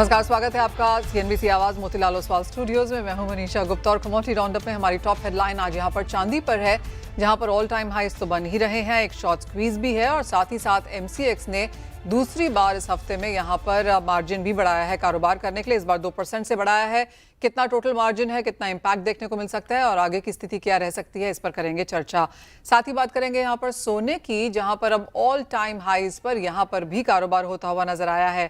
नमस्कार, स्वागत है आपका सीएनबीसी आवाज मोतीलाल ओसवाल स्टूडियोज में। मैं हूं मनीषा गुप्ता और कमोडिटी राउंडअप में हमारी टॉप हेडलाइन आज यहां पर चांदी पर है, जहां पर ऑल टाइम हाइस तो बन ही रहे हैं, एक शॉर्ट स्क्वीज भी है और साथ ही साथ एमसीएक्स ने दूसरी बार इस हफ्ते में यहां पर मार्जिन भी बढ़ाया है कारोबार करने के लिए। इस बार 2% से बढ़ाया है। कितना टोटल मार्जिन है, कितना इंपैक्ट देखने को मिल सकता है और आगे की स्थिति क्या रह सकती है, इस पर करेंगे चर्चा। साथ ही बात करेंगे यहाँ पर सोने की, जहां पर अब ऑल टाइम हाइज पर यहां पर भी कारोबार होता हुआ नजर आया है।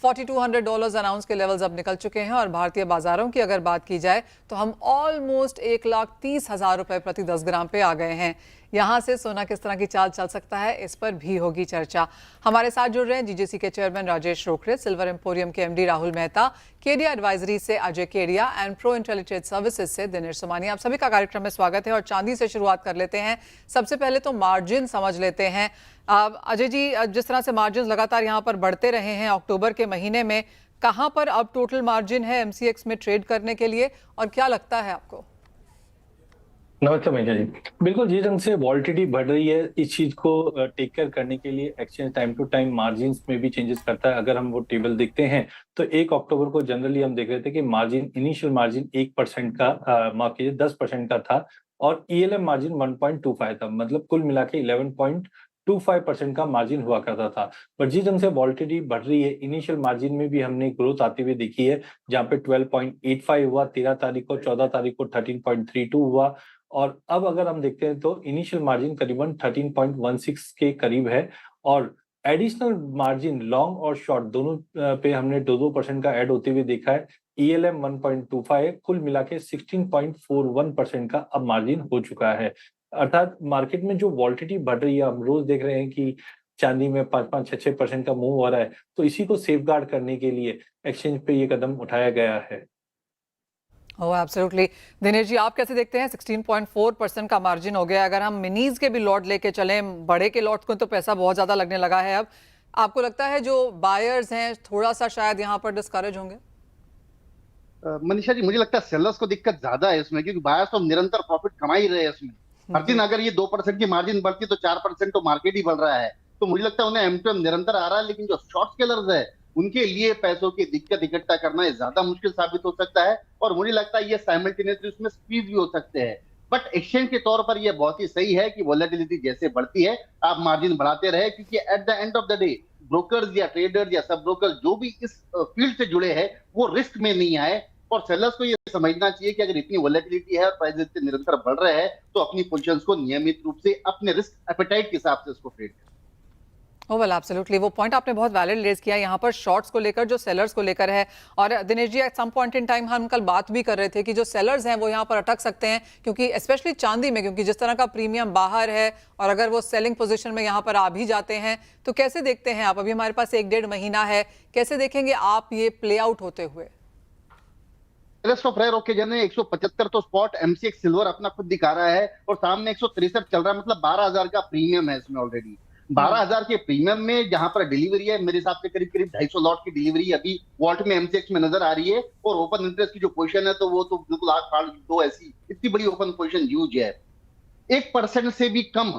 $4200 अनाउंस के लेवल्स अब निकल चुके हैं और भारतीय बाजारों की अगर बात की जाए तो हम ऑलमोस्ट 1,30,000 रुपए प्रति 10 ग्राम पे आ गए हैं। यहां से सोना किस तरह की चाल चल सकता है, इस पर भी होगी चर्चा। हमारे साथ जुड़ रहे हैं जीजीसी के chairman Rajesh Rokade, silver emporium के एमडी राहुल मेहता, केडिया एडवाइजरी से Ajay Kedia and pro intelligent services से दिनेश सोमानी। आप सभी का कार्यक्रम में स्वागत है और चांदी से शुरुआत कर लेते हैं। सबसे पहले तो मार्जिन समझ लेते हैं। अजय जी, जिस तरह से मार्जिन लगातार यहाँ पर बढ़ते रहे हैं अक्टूबर के महीने में, कहां पर अब टोटल मार्जिन है एमसीएक्स में ट्रेड करने के लिए और क्या लगता है आपको? नमस्ते मनीषा जी। बिल्कुल जिस ढंग से वॉलिटिलिटी बढ़ रही है, इस चीज को टेक केयर करने के लिए exchange time to time margin में भी चेंजेस करता है। अगर हम वो टेबल देखते हैं तो 1 अक्टूबर को जनरली हम देख रहे थे कि मार्जिन, इनिशियल मार्जिन 1% का, माफ कीजिए 10% का था और ईएलएम मार्जिन 1.25 था। मतलब कुल मिला के 11.25% का मार्जिन हुआ करता था। पर जिस ढंग से वॉलिटिलिटी बढ़ रही है, इनिशियल मार्जिन में भी हमने ग्रोथ आते हुए देखी है, जहां पे 12.85 हुआ 13 तारीख को, 14 तारीख को 13.32 हुआ और अब अगर हम देखते हैं तो इनिशियल मार्जिन करीबन 13.16 के करीब है और एडिशनल मार्जिन लॉन्ग और शॉर्ट दोनों पे हमने 2% का ऐड होते हुए देखा है। ईएलएम 1.25 है, कुल मिला के 16.41% का अब मार्जिन हो चुका है। अर्थात मार्केट में जो वॉलिटिलिटी बढ़ रही है, हम रोज देख रहे हैं कि चांदी में 5-5, 6-6% का मूव हो रहा है, तो इसी को सेफगार्ड करने के लिए एक्सचेंज पे ये कदम उठाया गया है। ओह एब्सोल्युटली। दिनेश जी, आप कैसे देखते हैं? 16.4% का मार्जिन हो गया। अगर हम मिनीज के भी लॉट लेके चलें, बड़े के लॉट को तो पैसा बहुत ज्यादा लगने लगा है अब। आपको लगता है जो बायर्स हैं थोड़ा सा शायद यहाँ पर डिस्करेज होंगे? मनीषा जी, मुझे लगता है सेलर्स को दिक्कत ज्यादा है इसमें, क्योंकि बायर्स तो निरंतर प्रॉफिट कमा ही रहे हैं इसमें। हर दिन अगर ये 2% की मार्जिन बढ़ती तो 4% तो मार्केट ही बढ़ रहा है। तो मुझे लगता है उन्हें एम टू एम निरंतर आ रहा है, लेकिन जो शॉर्ट स्केलर्स है उनके लिए पैसों की दिक्कत इकट्ठा करना ये ज्यादा मुश्किल साबित हो सकता है और मुझे लगता है ये साइमल्टेनियसली उसमें स्क्वीज भी हो सकते हैं। बट एक्सचेंज के तौर पर यह बहुत ही सही है कि वोलेटिलिटी जैसे बढ़ती है आप मार्जिन बढ़ाते रहे, क्योंकि at the end of the day brokers या ट्रेडर्स या सब ब्रोकर्स जो भी इस फील्ड से जुड़े हैं वो रिस्क में नहीं आए और सेलर्स को ये समझना चाहिए कि अगर इतनी वोलेटिलिटी है और प्राइस इतने निरंतर बढ़ रहे हैं तो अपनी पोजीशंस को नियमित रूप से अपने रिस्क एपेटाइट के हिसाब से उसको ट्रेड करें। ओह वेल एब्सोल्युटली, वो पॉइंट आपने बहुत वैलिड रेज किया यहाँ पर शॉर्ट्स को लेकर, जो सेलर्स को लेकर है। और Dinesh ji, at some point in time हम कल बात भी कर रहे थे कि जो सेलर्स हैं वो यहाँ पर अटक सकते हैं, क्योंकि स्पेशली चांदी में, क्योंकि जिस तरह का प्रीमियम बाहर है और अगर वो सेलिंग पोजीशन में यहाँ पर आ भी जाते हैं तो कैसे देखते हैं आप? अभी हमारे पास 1-1.5 महीना है, कैसे देखेंगे आप ये प्ले आउट होते हुए? रेस्ट ऑफ रेयर ओकेजन है 175 तो स्पॉट एमसीएक्स सिल्वर अपना खुद दिखा रहा है और सामने 163 चल रहा है, मतलब 12,000 का प्रीमियम है इसमें ऑलरेडी। 12,000 के प्रीमियम में जहां पर डिलीवरी है मेरे हिसाब से करीब करीब 250 लॉट की डिलीवरी अभी वॉल्ट में एमसीएक्स में नजर आ रही है और ओपन इंटरेस्ट की जो पोजीशन है तो वो तो बिल्कुल आग फाड़ दो, ऐसी इतनी बड़ी ओपन पोजीशन यूज है। 1% से भी कम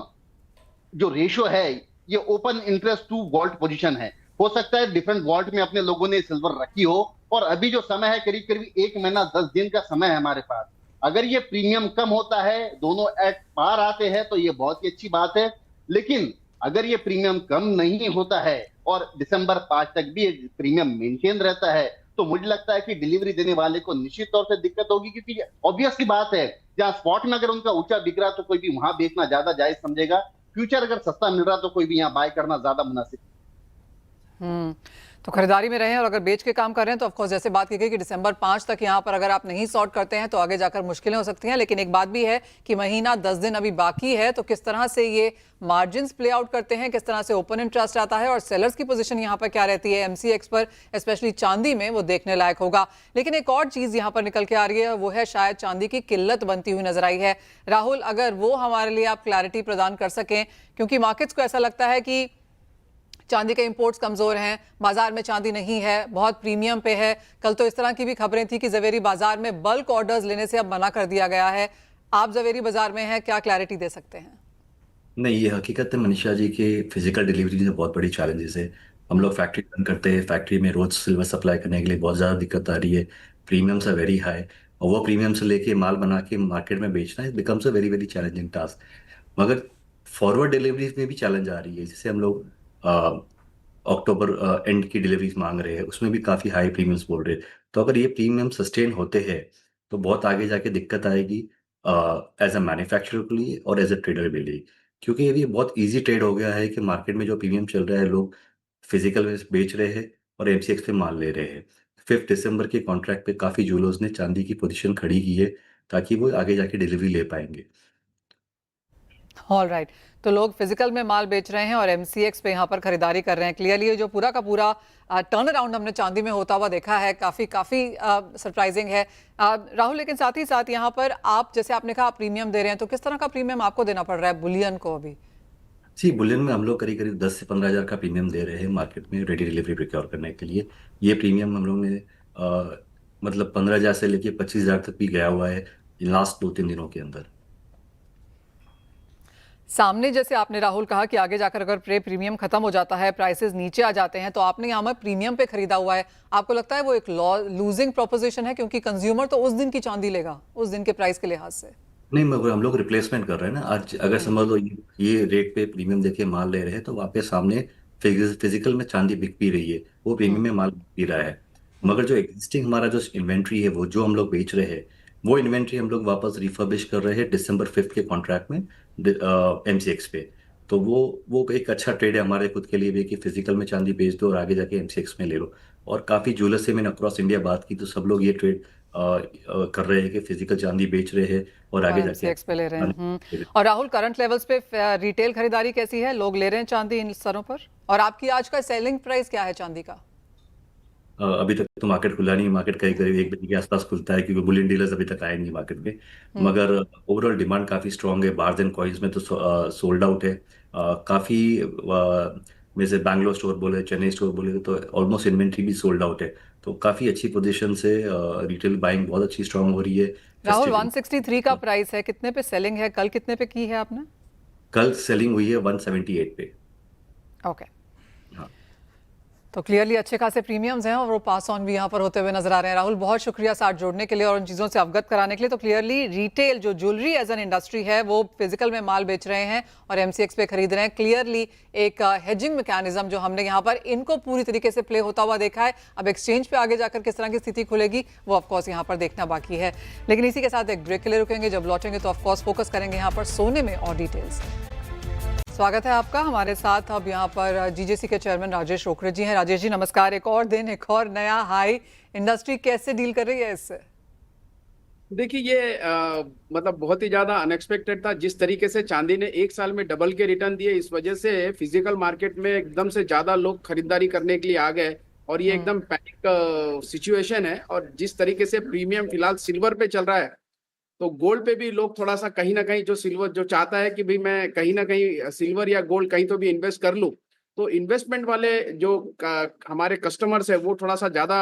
जो रेशियो है ये open interest to vault position है। हो सकता है डिफरेंट वॉल्ट में अपने लोगों ने सिल्वर रखी हो और अभी जो समय है करीब करीब 1 महीना 10 दिन का समय है हमारे पास। अगर ये प्रीमियम कम होता है, दोनों एट पार आते हैं तो ये बहुत ही अच्छी बात है, लेकिन अगर ये प्रीमियम कम नहीं होता है और दिसंबर 5 तक भी प्रीमियम मेंटेन रहता है तो मुझे लगता है कि डिलीवरी देने वाले को निश्चित तौर से दिक्कत होगी, क्योंकि ऑब्वियस सी बात है जहां स्पॉट में अगर उनका ऊंचा बिक रहा तो कोई भी वहां बेचना ज्यादा जायज समझेगा। फ्यूचर अगर सस्ता मिल रहा तो कोई भी यहाँ बाय करना ज्यादा मुनासिब। तो खरीदारी में रहें और अगर बेच के काम कर रहे हैं तो ऑफकोर्स जैसे बात की गई कि दिसंबर 5 तक यहाँ पर अगर आप नहीं सॉर्ट करते हैं तो आगे जाकर मुश्किलें हो सकती हैं। लेकिन एक बात भी है कि महीना 10 दिन अभी बाकी है, तो किस तरह से ये मार्जिन्स प्ले आउट करते हैं, किस तरह से ओपन इंटरेस्ट आता है और सेलर्स की पोजीशन यहाँ पर क्या रहती है एमसीएक्स पर, स्पेशली चांदी में, वो देखने लायक होगा। लेकिन एक और चीज यहाँ पर निकल के आ रही है, वो है शायद चांदी की किल्लत बनती हुई नजर आई है। राहुल, अगर वो हमारे लिए आप क्लैरिटी प्रदान कर सकें, क्योंकि मार्केट्स को ऐसा लगता है कि चांदी के इंपोर्ट्स कमजोर हैं, बाजार में चांदी नहीं है, बहुत प्रीमियम पे है। कल तो इस तरह की भी खबरें थी कि जवेरी बाजार में बल्क ऑर्डर्स लेने से अब मना कर दिया गया है। आप जवेरी बाजार में हैं, क्या क्लैरिटी दे सकते हैं? नहीं, ये हकीकत है मनीषा जी कि फिजिकल डिलीवरी में बहुत बड़ी चैलेंजेस है। हम लोग फैक्ट्री रन करते हैं, फैक्ट्री में रोज सिल्वर सप्लाई करने के लिए बहुत ज़्यादा दिक्कत आ रही है, प्रीमियम्स आर वेरी हाई, और वो प्रीमियम से लेके माल बना के मार्केट में बेचना it becomes a very very challenging task. मगर फॉरवर्ड डिलीवरीज में भी चैलेंज आ रही है, जैसे हम लोग अक्टूबर एंड की डिलीवरीज मांग रहे हैं, उसमें भी काफ़ी हाई प्रीमियम्स बोल रहे हैं। तो अगर ये प्रीमियम सस्टेन होते हैं तो बहुत आगे जाके दिक्कत आएगी एज अ मैन्युफैक्चरर के लिए और एज अ ट्रेडर के लिए, क्योंकि ये बहुत इजी ट्रेड हो गया है कि मार्केट में जो प्रीमियम चल रहा है लोग फिजिकल में बेच रहे हैं और एमसीएक्स पे माल ले रहे हैं। 5 दिसंबर के कॉन्ट्रैक्ट पे काफ़ी जूलर्स ने चांदी की पोजीशन खड़ी की है ताकि वो आगे जाके डिलीवरी ले पाएंगे। ऑल राइट, तो लोग फिजिकल में माल बेच रहे हैं और एमसीएक्स पे यहाँ पर खरीदारी कर रहे हैं। क्लियरली ये जो पूरा का पूरा टर्न अराउंड हमने चांदी में होता हुआ देखा है, काफ़ी काफ़ी सरप्राइजिंग है राहुल। लेकिन साथ ही साथ यहाँ पर आप, जैसे आपने कहा, आप प्रीमियम दे रहे हैं, तो किस तरह का प्रीमियम आपको देना पड़ रहा है बुलियन को अभी? जी, बुलियन में हम लोग करीब करीब 10 से 15 हज़ार का प्रीमियम दे रहे हैं मार्केट में रेडी डिलीवरी प्रिक्योर करने के लिए। ये प्रीमियम हम लोग ने मतलब 15 हज़ार से लेके 25 हज़ार तक भी गया हुआ है लास्ट 2-3 दिनों के अंदर। सामने जैसे आपने राहुल कहा कि आगे जाकर अगर प्रीमियम खत्म हो जाता है, प्राइसेस नीचे आ जाते हैं, तो आपने यहाँ पर प्रीमियम पे खरीदा हुआ है, आपको लगता है वो एक लूजिंग प्रोपोजिशन है? क्योंकि कंज्यूमर तो उस दिन की चांदी लेगा, उस दिन के प्राइस के लिहाज से। नहीं, मगर हम लोग रिप्लेसमेंट कर रहे हैं ना। आज अगर समझ लो ये रेट पे प्रीमियम देके माल ले रहे हैं तो वहाँ पे सामने फिजिकल में चांदी बिक भी रही है, वो प्रीमियम में माल बिक भी रहा है। मगर जो एग्जिस्टिंग हमारा जो इन्वेंट्री है वो जो हम लोग बेच रहे हैं, वो इन्वेंट्री हम लोग वापस रिफर्बिश कर रहे हैं December 5 के कॉन्ट्रैक्ट में एमसीएक्स पे। तो वो एक अच्छा ट्रेड है हमारे खुद के लिए भी कि फिजिकल में चांदी बेच दो और आगे जाके एमसीएक्स में ले लो। और काफ़ी ज्वेलर्स से मैंने अक्रॉस इंडिया बात की तो सब लोग ये ट्रेड कर रहे हैं कि फिजिकल चांदी बेच रहे हैं और आगे जाके एमसीएक्स पे ले रहे हैं। और राहुल, करंट लेवल्स पे रिटेल खरीदारी कैसी है? लोग ले रहे हैं चांदी इन स्तरों पर? और आपकी आज का सेलिंग प्राइस क्या है चांदी का? अभी तक तो मार्केट खुला नहीं, मार्केट करीब करीब 1 बजे के आसपास खुलता है क्योंकि बुलियन डीलर्स अभी तक आए नहीं मार्केट में। मगर ओवरऑल डिमांड काफ़ी स्ट्रांग है, बार्स एंड कॉइन्स में तो सोल्ड आउट है काफ़ी। जैसे बैंगलोर स्टोर बोले, चेन्नई स्टोर बोले, तो ऑलमोस्ट इन्वेंट्री भी सोल्ड आउट है। तो काफ़ी अच्छी पोजीशन से रिटेल बाइंग बहुत अच्छी स्ट्रांग हो रही है। राहुल, 163 का प्राइस है, कितने पे सेलिंग है? कल कितने पे की है आपने? कल सेलिंग हुई है 178 पे। ओके, तो क्लियरली अच्छे खासे प्रीमियम्स हैं और वो पास ऑन भी यहाँ पर होते हुए नजर आ रहे हैं। राहुल, बहुत शुक्रिया साथ जोड़ने के लिए और उन चीज़ों से अवगत कराने के लिए। तो क्लियरली रिटेल जो ज्वेलरी एज एन इंडस्ट्री है वो फिजिकल में माल बेच रहे हैं और एमसीएक्स पे खरीद रहे हैं। क्लियरली एक हेजिंग मैकेनिज्म जो हमने यहाँ पर इनको पूरी तरीके से प्ले होता हुआ देखा है। अब एक्सचेंज पे आगे जाकर किस तरह की स्थिति खुलेगी वो ऑफकोर्स यहाँ पर देखना बाकी है। लेकिन इसी के साथ एक ब्रेक के लिए रुकेंगे, जब लौटेंगे तो ऑफकोर्स फोकस करेंगे यहाँ पर सोने में और डिटेल्स। स्वागत है आपका हमारे साथ। अब यहाँ पर जीजेसी के चेयरमैन राजेश रोकड़े जी हैं। राजेश जी नमस्कार। एक और दिन, एक और नया हाई, इंडस्ट्री कैसे डील कर रही है इससे? देखिए ये मतलब बहुत ही ज्यादा अनएक्सपेक्टेड था। जिस तरीके से चांदी ने एक साल में डबल के रिटर्न दिए, इस वजह से फिजिकल मार्केट में एकदम से ज्यादा लोग खरीदारी करने के लिए आ गए और ये एकदम पैनिक सिचुएशन है। और जिस तरीके से प्रीमियम फिलहाल सिल्वर पे चल रहा है, तो गोल्ड पे भी लोग थोड़ा सा कहीं ना कहीं, जो सिल्वर जो चाहता है कि भाई मैं कहीं ना कहीं सिल्वर या गोल्ड कहीं तो भी इन्वेस्ट कर लूं, तो इन्वेस्टमेंट वाले जो हमारे कस्टमर्स है वो थोड़ा सा ज्यादा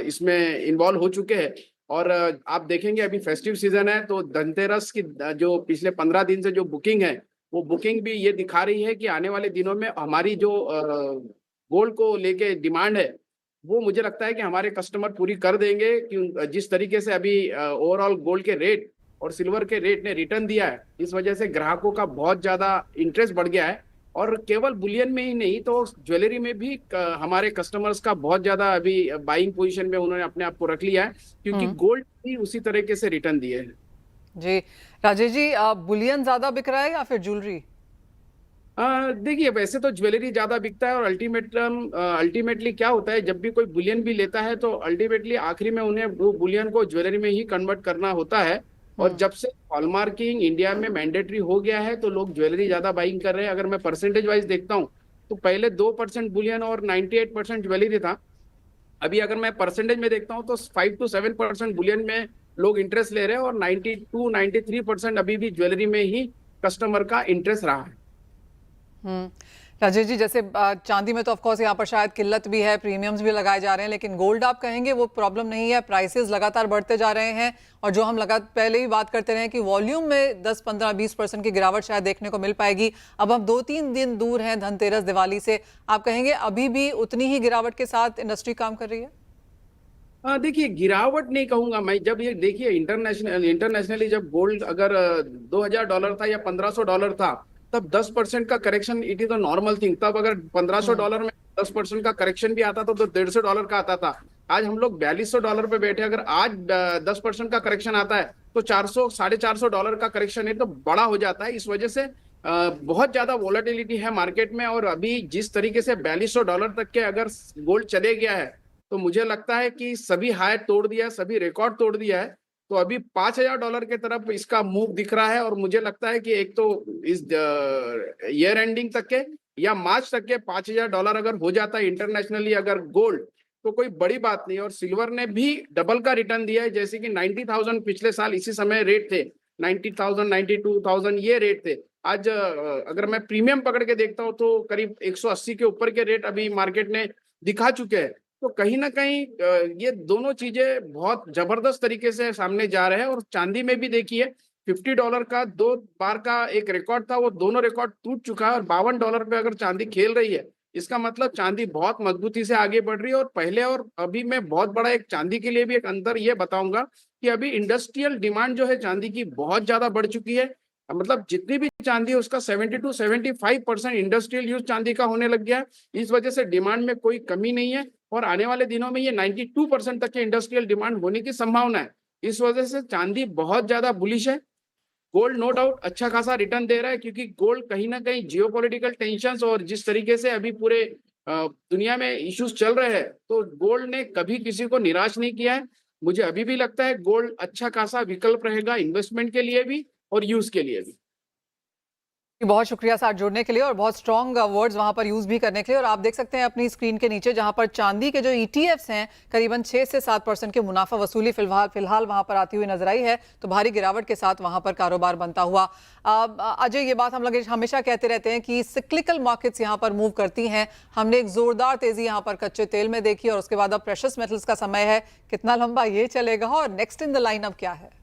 इसमें इन्वॉल्व हो चुके हैं। और आप देखेंगे अभी फेस्टिव सीजन है, तो धनतेरस की जो पिछले 15 दिन से जो बुकिंग है, वो बुकिंग भी ये दिखा रही है कि आने वाले दिनों में हमारी जो गोल्ड को लेके डिमांड है वो मुझे लगता है कि हमारे कस्टमर पूरी कर देंगे। कि जिस तरीके से अभी ओवरऑल गोल्ड के रेट और सिल्वर के रेट ने रिटर्न दिया है, इस वजह से ग्राहकों का बहुत ज्यादा इंटरेस्ट बढ़ गया है। और केवल बुलियन में ही नहीं, तो ज्वेलरी में भी हमारे कस्टमर्स का बहुत ज्यादा अभी बाइंग पोजीशन में उन्होंने अपने आप को रख लिया है, क्योंकि गोल्ड भी उसी तरीके से रिटर्न दिए हैं। जी राजेश जी, बुलियन ज्यादा बिक रहा है या फिर ज्वेलरी? देखिए, वैसे तो ज्वेलरी ज्यादा बिकता है और अल्टीमेटली क्या होता है, जब भी कोई बुलियन भी लेता है तो अल्टीमेटली आखिरी में उन्हें वो बुलियन को ज्वेलरी में ही कन्वर्ट करना होता है। और जब से हॉलमार्किंग इंडिया में मैंडेटरी हो गया है तो लोग ज्वेलरी ज्यादा बाइंग कर रहे हैं। अगर मैं परसेंटेज वाइज देखता हूँ तो पहले 2% बुलियन और 98% ज्वेलरी था। अभी अगर मैं परसेंटेज में देखता हूँ तो 5 to 7% बुलियन में लोग इंटरेस्ट ले रहे हैं और 92-93% अभी भी ज्वेलरी में ही कस्टमर का इंटरेस्ट रहा है। राजेश जी, जैसे चांदी में तो ऑफ कोर्स यहाँ पर शायद किल्लत भी है, प्रीमियम्स भी लगाए जा रहे हैं, लेकिन गोल्ड आप कहेंगे वो प्रॉब्लम नहीं है, प्राइसेस लगातार बढ़ते जा रहे हैं और जो हम पहले ही बात करते रहे कि वॉल्यूम में 10, 15, 20% की गिरावट शायद देखने को मिल पाएगी। अब हम 2-3 दिन दूर हैं धनतेरस, दिवाली से, आप कहेंगे अभी भी उतनी ही गिरावट के साथ इंडस्ट्री काम कर रही है? देखिए, गिरावट नहीं कहूंगा मैं। जब ये देखिए इंटरनेशनली जब गोल्ड अगर $2000 था या $1500 था, तब 10% का correction it is a normal thing. तब अगर $1500 में 10% का करेक्शन भी आता था तो $150 का आता था। आज हम लोग $4200 पे बैठे, अगर आज 10% का करेक्शन आता है तो 400 $450 का करेक्शन है, तो बड़ा हो जाता है। इस वजह से बहुत ज्यादा वोलेटिलिटी है मार्केट में। और अभी जिस तरीके से $4200 तक के अगर गोल्ड चले गया है, तो मुझे लगता है कि सभी हाई तोड़ दिया है, सभी रिकॉर्ड तोड़ दिया है। तो अभी $5000 के तरफ इसका मूव दिख रहा है। और मुझे लगता है कि एक तो इस ईयर एंडिंग तक के या मार्च तक के $5000 अगर हो जाता है इंटरनेशनली अगर गोल्ड, तो कोई बड़ी बात नहीं। और सिल्वर ने भी डबल का रिटर्न दिया है। जैसे कि 90,000 पिछले साल इसी समय रेट थे, 90,000 92,000 ये रेट थे। आज अगर मैं प्रीमियम पकड़ के देखता हूँ तो करीब 180 के ऊपर के रेट अभी मार्केट ने दिखा चुके हैं। तो कहीं ना कहीं ये दोनों चीजें बहुत जबरदस्त तरीके से सामने जा रहे हैं। और चांदी में भी देखिए, $50 का 2 बार का एक रिकॉर्ड था, वो दोनों रिकॉर्ड टूट चुका है। और $52 पे अगर चांदी खेल रही है, इसका मतलब चांदी बहुत मजबूती से आगे बढ़ रही है। और पहले और अभी मैं बहुत बड़ा एक चांदी के लिए भी एक अंतर ये बताऊंगा कि अभी इंडस्ट्रियल डिमांड जो है चांदी की बहुत ज्यादा बढ़ चुकी है। मतलब जितनी भी चांदी है उसका 70 to 75% इंडस्ट्रियल यूज चांदी का होने लग गया है। इस वजह से डिमांड में कोई कमी नहीं है। और आने वाले दिनों में ये 92% तक के इंडस्ट्रियल डिमांड होने की संभावना है। इस वजह से चांदी बहुत ज्यादा बुलिश है। गोल्ड नो डाउट अच्छा खासा रिटर्न दे रहा है, क्योंकि गोल्ड कहीं ना कहीं जियोपॉलिटिकल टेंशंस और जिस तरीके से अभी पूरे दुनिया में इश्यूज चल रहे हैं, तो गोल्ड ने कभी किसी को निराश नहीं किया है। मुझे अभी भी लगता है गोल्ड अच्छा खासा विकल्प रहेगा इन्वेस्टमेंट के लिए भी और यूज के लिए भी। बहुत शुक्रिया साथ जुड़ने के लिए और बहुत स्ट्रॉन्ग वर्ड्स वहां पर यूज भी करने के लिए। और आप देख सकते हैं अपनी स्क्रीन के नीचे जहां पर चांदी के जो ETFs हैं करीबन 6 से 7% के मुनाफा वसूली फिलहाल वहां पर आती हुई नजर आई है। तो भारी गिरावट के साथ वहां पर कारोबार बनता हुआ। अजय, ये बात हम लोग हमेशा कहते रहते हैं कि सिक्लिकल मार्केट्स यहाँ पर मूव करती हैं। हमने एक जोरदार तेजी यहाँ पर कच्चे तेल में देखी और उसके बाद अब प्रेशियस मेटल्स का समय है। कितना लंबा ये चलेगा और नेक्स्ट इन द लाइन अब क्या है?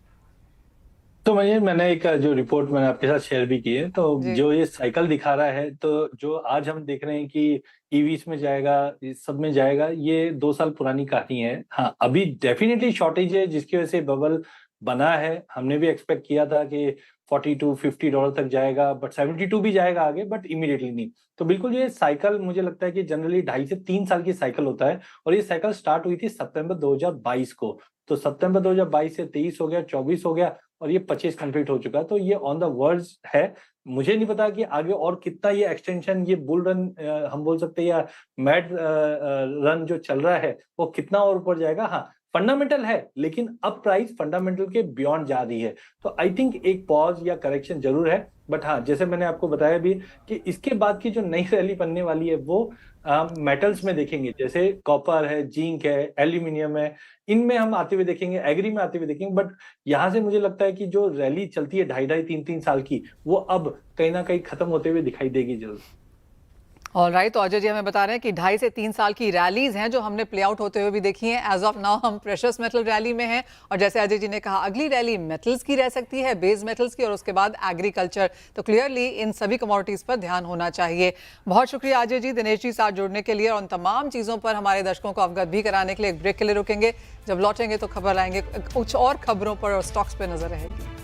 तो मैंने एक जो रिपोर्ट मैंने आपके साथ शेयर भी की है, तो जो ये साइकिल दिखा रहा है, तो जो आज हम देख रहे हैं कि ईवीज में जाएगा, इस सब में जाएगा, ये 2 साल पुरानी कहानी है। हाँ, अभी डेफिनेटली शॉर्टेज है जिसकी वजह से बबल बना है। हमने भी एक्सपेक्ट किया था कि $42-50 तक जाएगा, बट 72 भी जाएगा आगे, बट इमीडिएटली नहीं। तो बिल्कुल ये साइकिल मुझे लगता है कि जनरली 2.5 से 3 साल की साइकिल होता है। और ये साइकिल स्टार्ट हुई थी सितंबर 2022 को। तो सितंबर 2022 से 23 हो गया, 24 हो गया और ये 25 कंप्लीट हो चुका है। तो ये ऑन द वर्ड्स है। मुझे नहीं पता कि आगे और कितना ये एक्सटेंशन, ये बुल रन हम बोल सकते हैं, या मैड रन जो चल रहा है वो कितना और ऊपर जाएगा। हाँ, फंडामेंटल है, लेकिन अब प्राइस फंडामेंटल के बियॉन्ड जा रही है। तो आई थिंक एक पॉज या करेक्शन जरूर है। बट हाँ, जैसे मैंने आपको बताया भी कि इसके बाद की जो नई रैली बनने वाली है वो मेटल्स में देखेंगे, जैसे कॉपर है, जिंक है, एल्यूमिनियम है, इनमें हम आते हुए देखेंगे, एग्री में आते हुए देखेंगे। बट यहाँ से मुझे लगता है कि जो रैली चलती है 2.5-3 साल की, वो अब कहीं ना कहीं खत्म होते हुए दिखाई देगी जरूर। ऑलराइट, तो अजय जी हमें बता रहे हैं कि 2.5 से 3 साल की रैलीज हैं जो हमने प्ले आउट होते हुए भी देखी हैं। एज ऑफ नाउ हम प्रेशियस मेटल रैली में हैं और जैसे अजय जी ने कहा अगली रैली मेटल्स की रह सकती है, बेस मेटल्स की, और उसके बाद एग्रीकल्चर। तो क्लियरली इन सभी कमोडिटीज पर ध्यान होना चाहिए। बहुत शुक्रिया अजय जी, दिनेश जी साथ जुड़ने के लिए और उन तमाम चीज़ों पर हमारे दर्शकों को अवगत भी कराने के लिए। एक ब्रेक के लिए रुकेंगे, जब लौटेंगे तो खबर लाएंगे, कुछ और खबरों पर और स्टॉक्स पर नजर रहेगी।